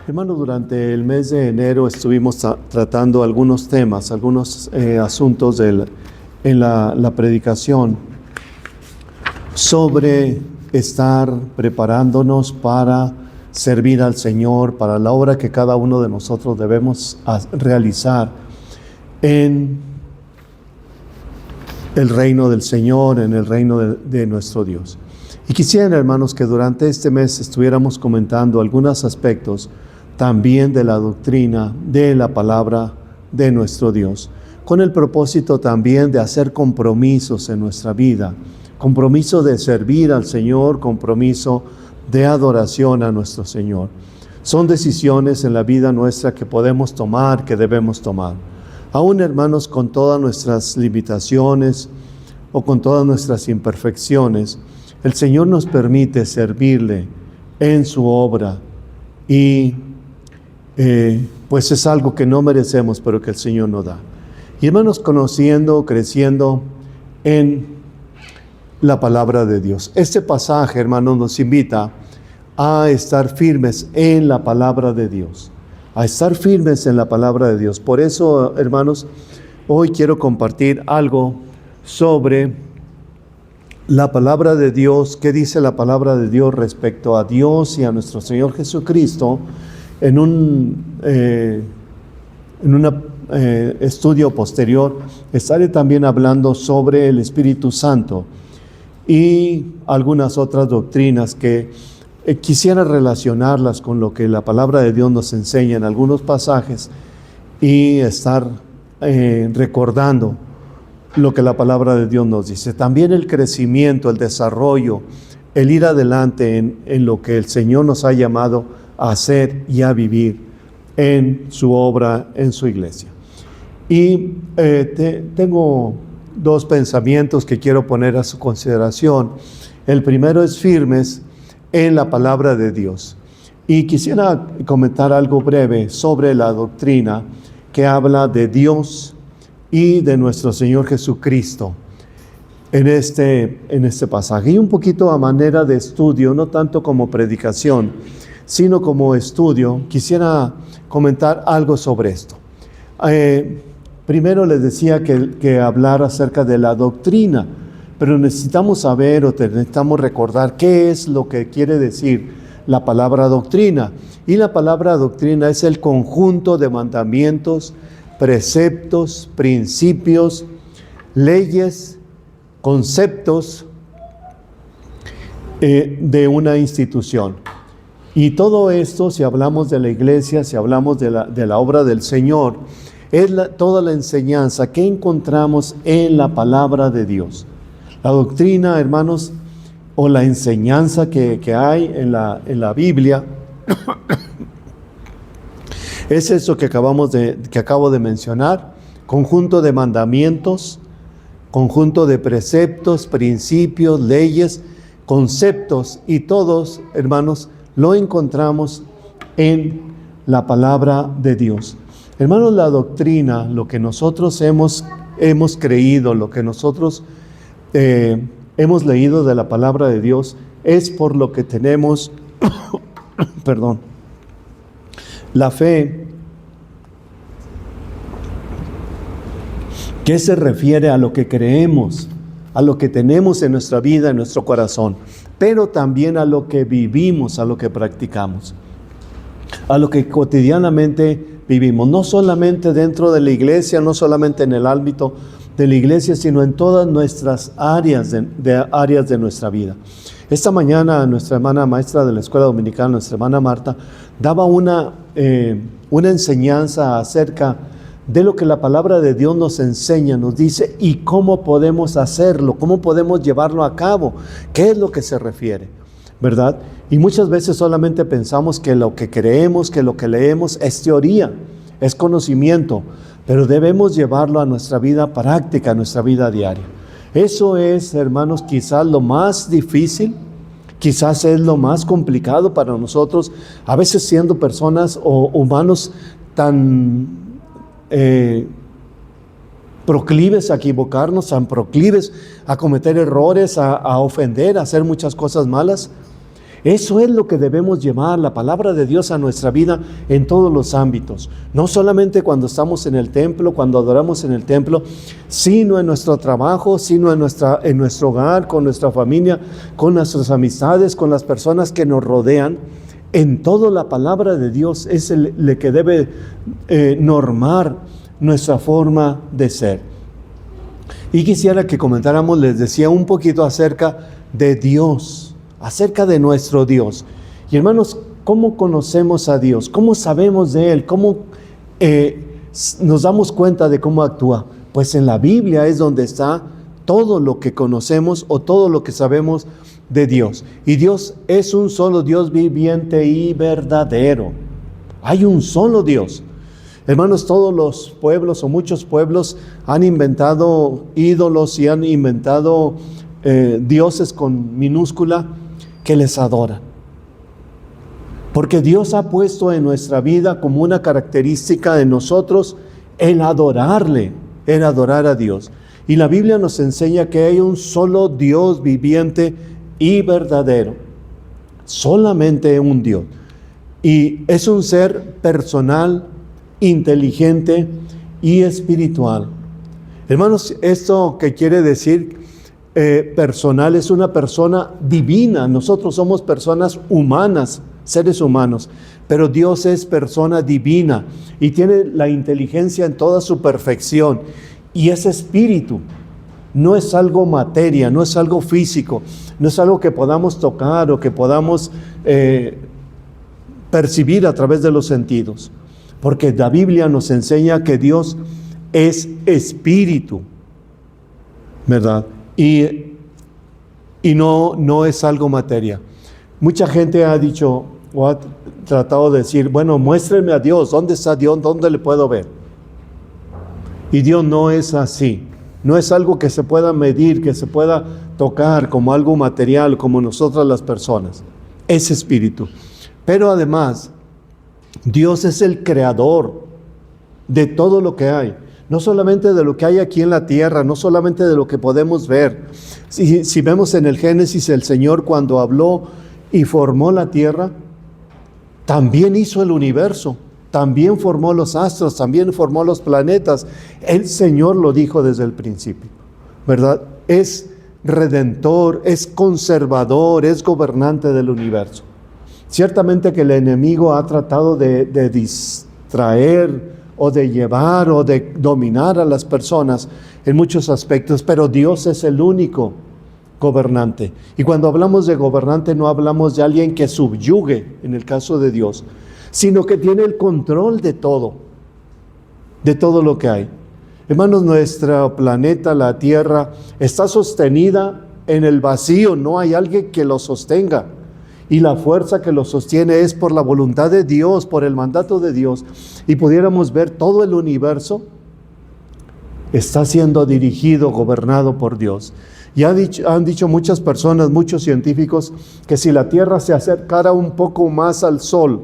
Hermanos, durante el mes de enero estuvimos tratando algunos temas, algunos asuntos en la predicación sobre estar preparándonos para servir al Señor, para la obra que cada uno de nosotros debemos realizar en el reino del Señor, en el reino de nuestro Dios. Y quisiera, hermanos, que durante este mes estuviéramos comentando algunos aspectos también de la doctrina de la palabra de nuestro Dios, con el propósito también de hacer compromisos en nuestra vida, compromiso de servir al Señor, compromiso de adoración a nuestro Señor. Son decisiones en la vida nuestra que podemos tomar, que debemos tomar. Aún, hermanos, con todas nuestras limitaciones o con todas nuestras imperfecciones, el Señor nos permite servirle en su obra y pues es algo que no merecemos, pero que el Señor nos da. Y hermanos, conociendo, creciendo en la palabra de Dios. Este pasaje, hermanos, nos invita a estar firmes en la palabra de Dios. A estar firmes en la palabra de Dios. Por eso, hermanos, hoy quiero compartir algo sobre la palabra de Dios. ¿Qué dice la palabra de Dios respecto a Dios y a nuestro Señor Jesucristo? En un estudio posterior estaré también hablando sobre el Espíritu Santo y algunas otras doctrinas que quisiera relacionarlas con lo que la palabra de Dios nos enseña en algunos pasajes y estar recordando lo que la palabra de Dios nos dice. También el crecimiento, el desarrollo, el ir adelante en lo que el Señor nos ha llamado a hacer y a vivir en su obra, en su iglesia. Y tengo dos pensamientos que quiero poner a su consideración. El primero es firmes en la palabra de Dios. Y quisiera comentar algo breve sobre la doctrina que habla de Dios y de nuestro Señor Jesucristo en este pasaje. Y un poquito a manera de estudio, no tanto como predicación, sino como estudio, quisiera comentar algo sobre esto. Primero les decía que hablar acerca de la doctrina, pero necesitamos saber o necesitamos recordar qué es lo que quiere decir la palabra doctrina. Y la palabra doctrina es el conjunto de mandamientos, preceptos, principios, leyes, conceptos de una institución. Y todo esto, si hablamos de la iglesia, si hablamos de la obra del Señor, es toda la enseñanza que encontramos en la palabra de Dios. La doctrina, hermanos, o la enseñanza que hay en la Biblia, es eso que acabo de mencionar, conjunto de mandamientos, conjunto de preceptos, principios, leyes, conceptos, y todos, hermanos, lo encontramos en la palabra de Dios. Hermanos, la doctrina, lo que nosotros hemos creído, lo que nosotros hemos leído de la palabra de Dios, es por lo que tenemos, perdón, la fe, que se refiere a lo que creemos, a lo que tenemos en nuestra vida, en nuestro corazón, pero también a lo que vivimos, a lo que practicamos, a lo que cotidianamente vivimos, no solamente dentro de la iglesia, no solamente en el ámbito de la iglesia, sino en todas nuestras áreas de nuestra vida. Esta mañana nuestra hermana maestra de la escuela dominical, nuestra hermana Marta, daba una enseñanza acerca de lo que la palabra de Dios nos enseña, nos dice, y cómo podemos hacerlo, cómo podemos llevarlo a cabo, qué es lo que se refiere, ¿verdad? Y muchas veces solamente pensamos que lo que creemos, que lo que leemos es teoría, es conocimiento, pero debemos llevarlo a nuestra vida práctica, a nuestra vida diaria. Eso es, hermanos, quizás lo más difícil, quizás es lo más complicado para nosotros, a veces siendo personas o humanos tan proclives a equivocarnos, tan proclives a cometer errores, a ofender, a hacer muchas cosas malas. Eso es lo que debemos llevar la palabra de Dios a nuestra vida en todos los ámbitos. No solamente cuando estamos en el templo, cuando adoramos en el templo, sino en nuestro trabajo, sino en nuestro hogar, con nuestra familia, con nuestras amistades, con las personas que nos rodean. En todo la palabra de Dios es el que debe normar nuestra forma de ser. Y quisiera que comentáramos, les decía, un poquito acerca de Dios, acerca de nuestro Dios. Y hermanos, ¿cómo conocemos a Dios? ¿Cómo sabemos de Él? ¿Cómo nos damos cuenta de cómo actúa? Pues en la Biblia es donde está todo lo que conocemos o todo lo que sabemos de Dios. Y Dios es un solo Dios viviente y verdadero. Hay un solo Dios. Hermanos, todos los pueblos o muchos pueblos han inventado ídolos y han inventado dioses con minúscula que les adoran. Porque Dios ha puesto en nuestra vida como una característica de nosotros el adorarle, el adorar a Dios. Y la Biblia nos enseña que hay un solo Dios viviente y verdadero. Solamente un Dios. Y es un ser personal, inteligente y espiritual. Hermanos, ¿esto qué quiere decir? Personal es una persona divina. Nosotros somos personas humanas, seres humanos, pero Dios es persona divina y tiene la inteligencia en toda su perfección y es espíritu. No es algo materia, no es algo físico, no es algo que podamos tocar o que podamos percibir a través de los sentidos, porque la Biblia nos enseña que Dios es espíritu, ¿verdad? Y no es algo materia. Mucha gente ha dicho o ha tratado de decir, bueno, muéstrenme a Dios, ¿dónde está Dios? ¿Dónde le puedo ver? Y Dios no es así, no es algo que se pueda medir, que se pueda tocar como algo material, como nosotras las personas. Es espíritu. Pero además, Dios es el creador de todo lo que hay. No solamente de lo que hay aquí en la tierra, no solamente de lo que podemos ver. Si vemos en el Génesis, el Señor cuando habló y formó la tierra, también hizo el universo, también formó los astros, también formó los planetas. El Señor lo dijo desde el principio, ¿verdad? Es redentor, es conservador, es gobernante del universo. Ciertamente que el enemigo ha tratado de distraer o de llevar o de dominar a las personas en muchos aspectos, pero Dios es el único gobernante. Y cuando hablamos de gobernante no hablamos de alguien que subyugue, en el caso de Dios, sino que tiene el control de todo lo que hay. Hermanos, nuestro planeta, la Tierra, está sostenida en el vacío, no hay alguien que lo sostenga. Y la fuerza que lo sostiene es por la voluntad de Dios, por el mandato de Dios. Y pudiéramos ver todo el universo está siendo dirigido, gobernado por Dios. Y han dicho muchas personas, muchos científicos, que si la Tierra se acercara un poco más al Sol,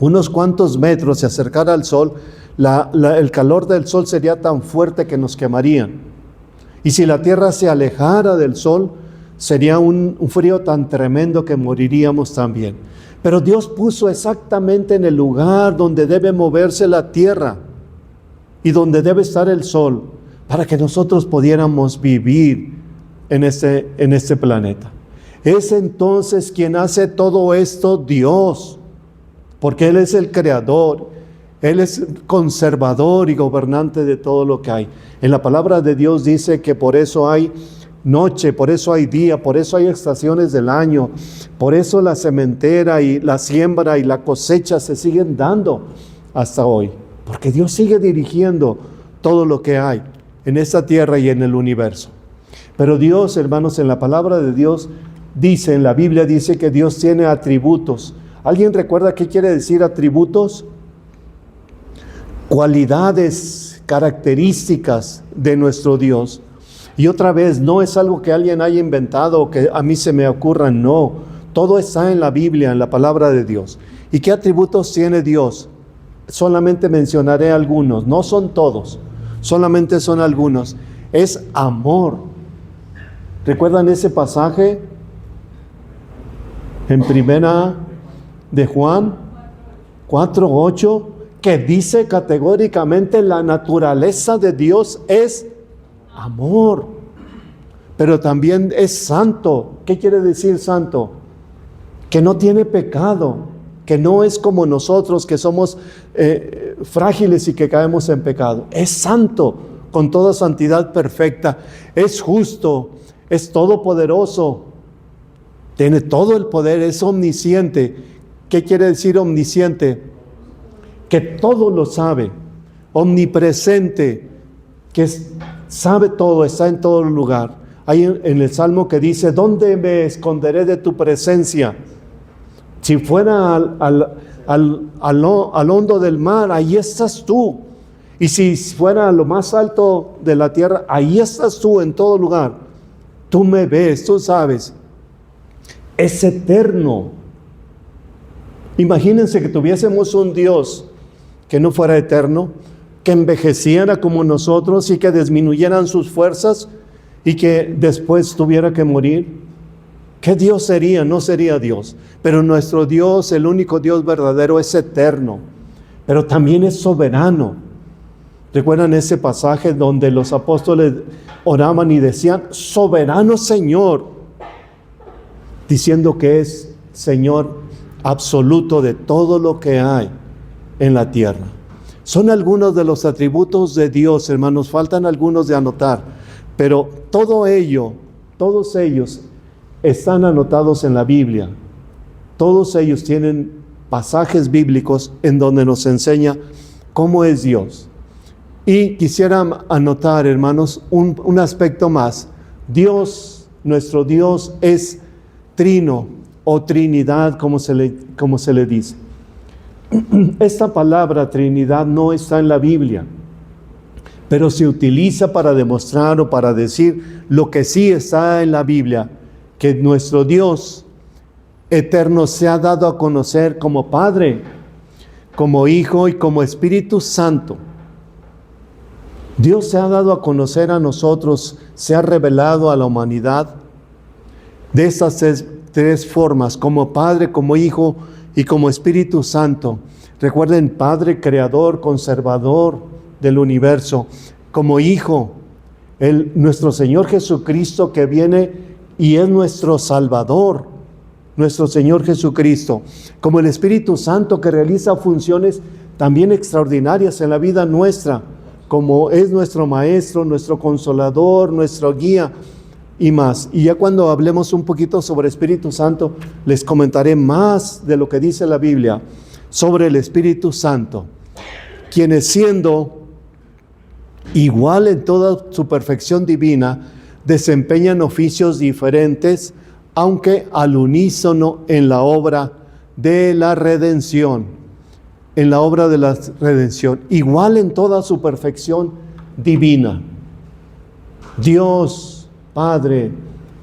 unos cuantos metros se acercara al Sol, el calor del Sol sería tan fuerte que nos quemarían. Y si la Tierra se alejara del Sol, sería un frío tan tremendo que moriríamos también. Pero Dios puso exactamente en el lugar donde debe moverse la tierra y donde debe estar el sol para que nosotros pudiéramos vivir en este planeta. Es entonces quien hace todo esto Dios, porque Él es el creador, Él es conservador y gobernante de todo lo que hay. En la palabra de Dios dice que por eso hay noche, por eso hay día, por eso hay estaciones del año, por eso la sementera y la siembra y la cosecha se siguen dando hasta hoy, porque Dios sigue dirigiendo todo lo que hay en esta tierra y en el universo. Pero Dios, hermanos, en la palabra de Dios dice, en la Biblia dice que Dios tiene atributos. ¿Alguien recuerda qué quiere decir atributos? Cualidades, características de nuestro Dios. Y otra vez, no es algo que alguien haya inventado o que a mí se me ocurra, no. Todo está en la Biblia, en la palabra de Dios. ¿Y qué atributos tiene Dios? solamente mencionaré algunos, no son todos, solamente son algunos. Es amor. ¿Recuerdan ese pasaje en primera de Juan 4:8? Que dice categóricamente la naturaleza de Dios es amor, pero también es santo. ¿Qué quiere decir santo? Que no tiene pecado, que no es como nosotros que somos frágiles y que caemos en pecado. Es santo, con toda santidad perfecta, es justo, es todopoderoso, tiene todo el poder, es omnisciente. ¿Qué quiere decir omnisciente? Que todo lo sabe. Omnipresente, que sabe todo, está en todo lugar. Hay en el Salmo que dice: ¿dónde me esconderé de tu presencia? Si fuera al hondo del mar, ahí estás tú. Y si fuera a lo más alto de la tierra, ahí estás tú en todo lugar. Tú me ves, tú sabes. Es eterno. Imagínense que tuviésemos un Dios que no fuera eterno, que envejeciera como nosotros y que disminuyeran sus fuerzas y que después tuviera que morir. ¿Qué Dios sería? No sería Dios. Pero nuestro Dios, el único Dios verdadero, es eterno, pero también es soberano. ¿Recuerdan ese pasaje donde los apóstoles oraban y decían: soberano Señor? Diciendo que es Señor absoluto de todo lo que hay en la tierra. Son algunos de los atributos de Dios, hermanos. Faltan algunos de anotar, pero todo ello, todos ellos están anotados en la Biblia. Todos ellos tienen pasajes bíblicos en donde nos enseña cómo es Dios. Y quisiera anotar, hermanos, un aspecto más. Dios, nuestro Dios, es trino o Trinidad, como se le dice. Esta palabra Trinidad no está en la Biblia, pero se utiliza para demostrar o para decir lo que sí está en la Biblia, que nuestro Dios eterno se ha dado a conocer como Padre, como Hijo y como Espíritu Santo. Dios se ha dado a conocer a nosotros, se ha revelado a la humanidad de estas tres formas: como Padre, como Hijo y como Espíritu Santo. Recuerden, Padre creador, conservador del universo; como Hijo, nuestro Señor Jesucristo, que viene y es nuestro Salvador, nuestro Señor Jesucristo; como el Espíritu Santo, que realiza funciones también extraordinarias en la vida nuestra, como es nuestro Maestro, nuestro Consolador, nuestro Guía y más. Y ya cuando hablemos un poquito sobre Espíritu Santo, les comentaré más de lo que dice la Biblia sobre el Espíritu Santo, quienes, siendo igual en toda su perfección divina, desempeñan oficios diferentes, aunque al unísono en la obra de la redención. En la obra de la redención, igual en toda su perfección divina. Dios Padre,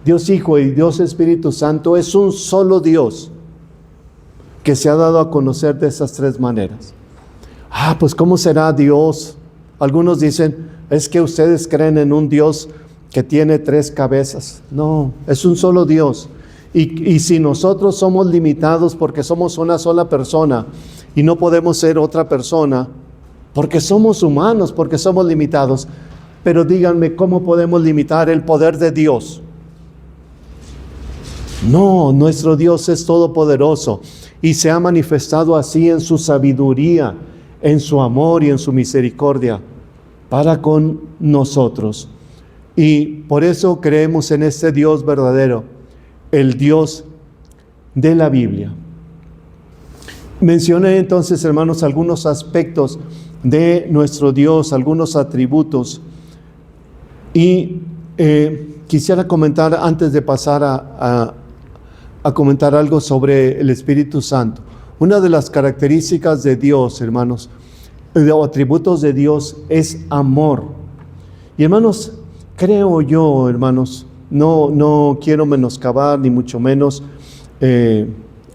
Dios Hijo y Dios Espíritu Santo es un solo Dios que se ha dado a conocer de esas tres maneras. Pues ¿cómo será Dios? Algunos dicen: es que ustedes creen en un Dios que tiene tres cabezas. No, es un solo Dios. Y si nosotros somos limitados porque somos una sola persona y no podemos ser otra persona, porque somos humanos, porque somos limitados, pero díganme, ¿cómo podemos limitar el poder de Dios? No, nuestro Dios es todopoderoso y se ha manifestado así en su sabiduría, en su amor y en su misericordia para con nosotros. Y por eso creemos en este Dios verdadero, el Dios de la Biblia. Mencioné entonces, hermanos, algunos aspectos de nuestro Dios, algunos atributos. Y quisiera comentar, antes de pasar a comentar algo sobre el Espíritu Santo. Una de las características de Dios, hermanos, o atributos de Dios, es amor. Y hermanos, creo yo, hermanos, no quiero menoscabar ni mucho menos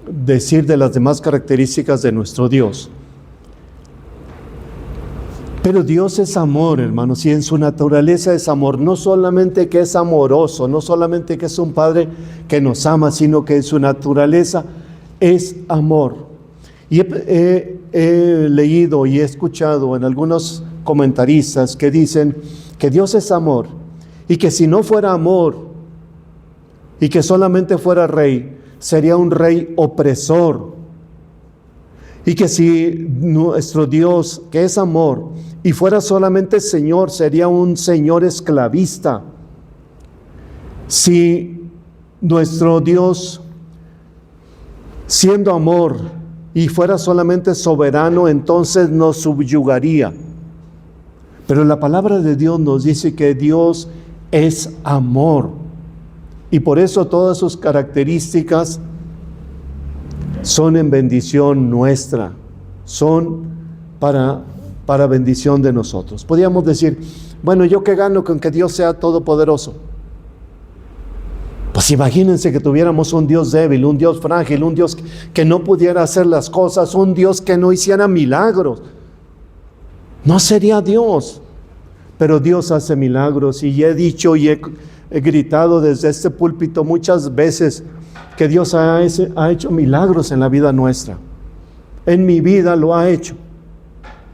decir de las demás características de nuestro Dios. Pero Dios es amor, hermanos, y en su naturaleza es amor. No solamente que es amoroso, no solamente que es un Padre que nos ama, sino que en su naturaleza es amor. Y he leído y he escuchado en algunos comentaristas que dicen que Dios es amor y que si no fuera amor y que solamente fuera rey, sería un rey opresor. Y que si nuestro Dios, que es amor, y fuera solamente Señor, sería un Señor esclavista. Si nuestro Dios, siendo amor, y fuera solamente soberano, entonces nos subyugaría. Pero la palabra de Dios nos dice que Dios es amor. Y por eso todas sus características son en bendición nuestra, son para bendición de nosotros. Podríamos decir, bueno, ¿yo qué gano con que Dios sea todopoderoso? Pues imagínense que tuviéramos un Dios débil, un Dios frágil, un Dios que no pudiera hacer las cosas, un Dios que no hiciera milagros. No sería Dios. Pero Dios hace milagros y he dicho y he gritado desde este púlpito muchas veces que Dios ha hecho milagros en la vida nuestra. En mi vida lo ha hecho.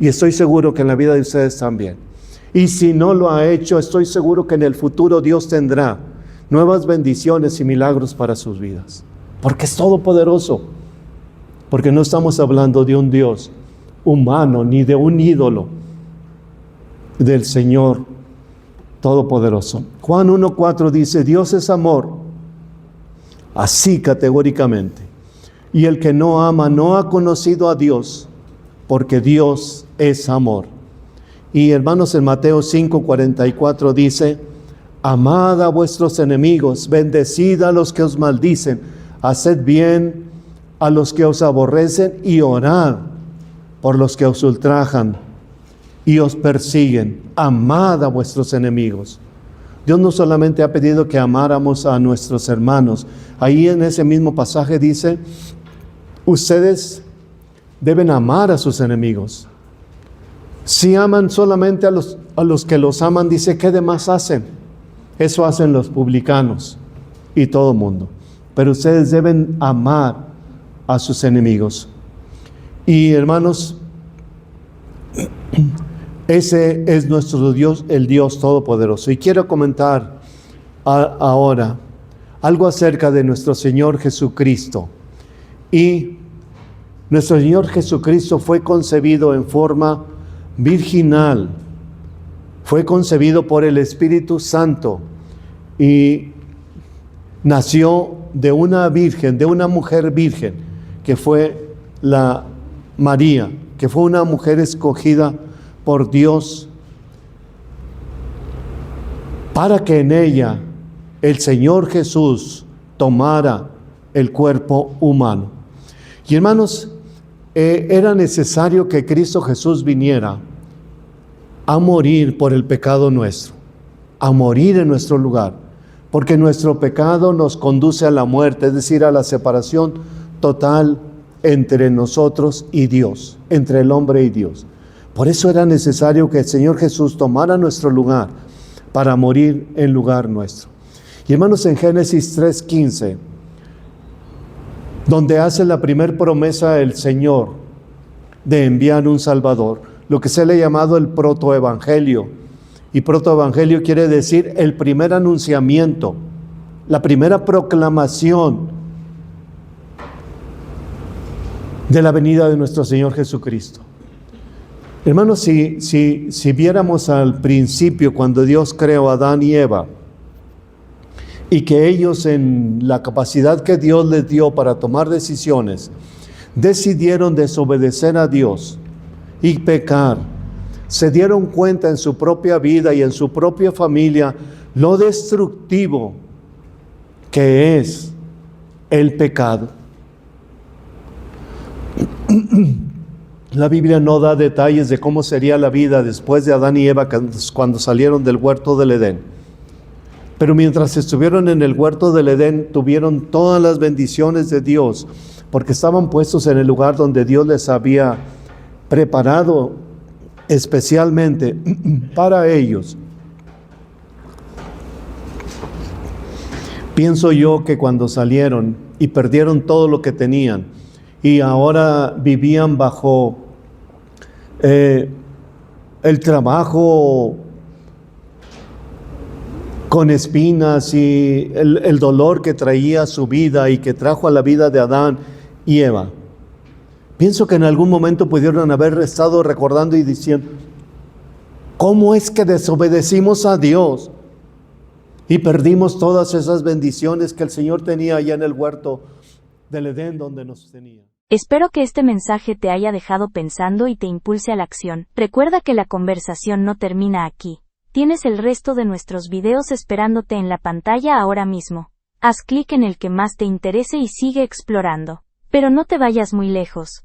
Y estoy seguro que en la vida de ustedes también. Y si no lo ha hecho, estoy seguro que en el futuro Dios tendrá nuevas bendiciones y milagros para sus vidas. Porque es todopoderoso. Porque no estamos hablando de un Dios humano ni de un ídolo, del Señor todopoderoso. Juan 1:4 dice, Dios es amor, así categóricamente. Y el que no ama no ha conocido a Dios, porque Dios es amor. Y hermanos, en Mateo 5:44 dice, amad a vuestros enemigos, bendecid a los que os maldicen, haced bien a los que os aborrecen y orad por los que os ultrajan y os persiguen. Amad a vuestros enemigos. Dios no solamente ha pedido que amáramos a nuestros hermanos. Ahí en ese mismo pasaje dice, ustedes deben amar a sus enemigos. Si aman solamente a los que los aman, dice, ¿qué demás hacen? Eso hacen los publicanos y todo mundo. Pero ustedes deben amar a sus enemigos. Y hermanos, ese es nuestro Dios, el Dios Todopoderoso. Y quiero comentar ahora algo acerca de nuestro Señor Jesucristo. Y nuestro Señor Jesucristo fue concebido en forma virginal. Fue concebido por el Espíritu Santo y nació de una virgen, de una mujer virgen, que fue la María, que fue una mujer escogida por Dios para que en ella el Señor Jesús tomara el cuerpo humano. Y hermanos, era necesario que Cristo Jesús viniera a morir por el pecado nuestro, a morir en nuestro lugar, porque nuestro pecado nos conduce a la muerte, es decir, a la separación total entre nosotros y Dios, entre el hombre y Dios. Por eso era necesario que el Señor Jesús tomara nuestro lugar para morir en lugar nuestro. Y hermanos, en Génesis 3:15, donde hace la primer promesa el Señor de enviar un Salvador, lo que se le ha llamado el protoevangelio. Y protoevangelio quiere decir el primer anunciamiento, la primera proclamación de la venida de nuestro Señor Jesucristo. Hermanos, si viéramos al principio, cuando Dios creó a Adán y Eva, y que ellos, en la capacidad que Dios les dio para tomar decisiones, decidieron desobedecer a Dios y pecar, se dieron cuenta en su propia vida y en su propia familia lo destructivo que es el pecado. La Biblia no da detalles de cómo sería la vida después de Adán y Eva cuando salieron del huerto del Edén. Pero mientras estuvieron en el huerto del Edén, tuvieron todas las bendiciones de Dios, porque estaban puestos en el lugar donde Dios les había preparado especialmente para ellos. Pienso yo que cuando salieron y perdieron todo lo que tenían y ahora vivían bajo el trabajo con espinas y el dolor que traía a su vida y que trajo a la vida de Adán y Eva. Pienso que en algún momento pudieron haber estado recordando y diciendo, ¿cómo es que desobedecimos a Dios y perdimos todas esas bendiciones que el Señor tenía allá en el huerto del Edén donde nos tenía? Espero que este mensaje te haya dejado pensando y te impulse a la acción. Recuerda que la conversación no termina aquí. Tienes el resto de nuestros videos esperándote en la pantalla ahora mismo. Haz clic en el que más te interese y sigue explorando. Pero no te vayas muy lejos.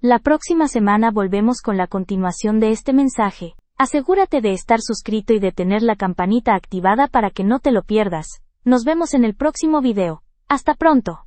La próxima semana volvemos con la continuación de este mensaje. Asegúrate de estar suscrito y de tener la campanita activada para que no te lo pierdas. Nos vemos en el próximo video. Hasta pronto.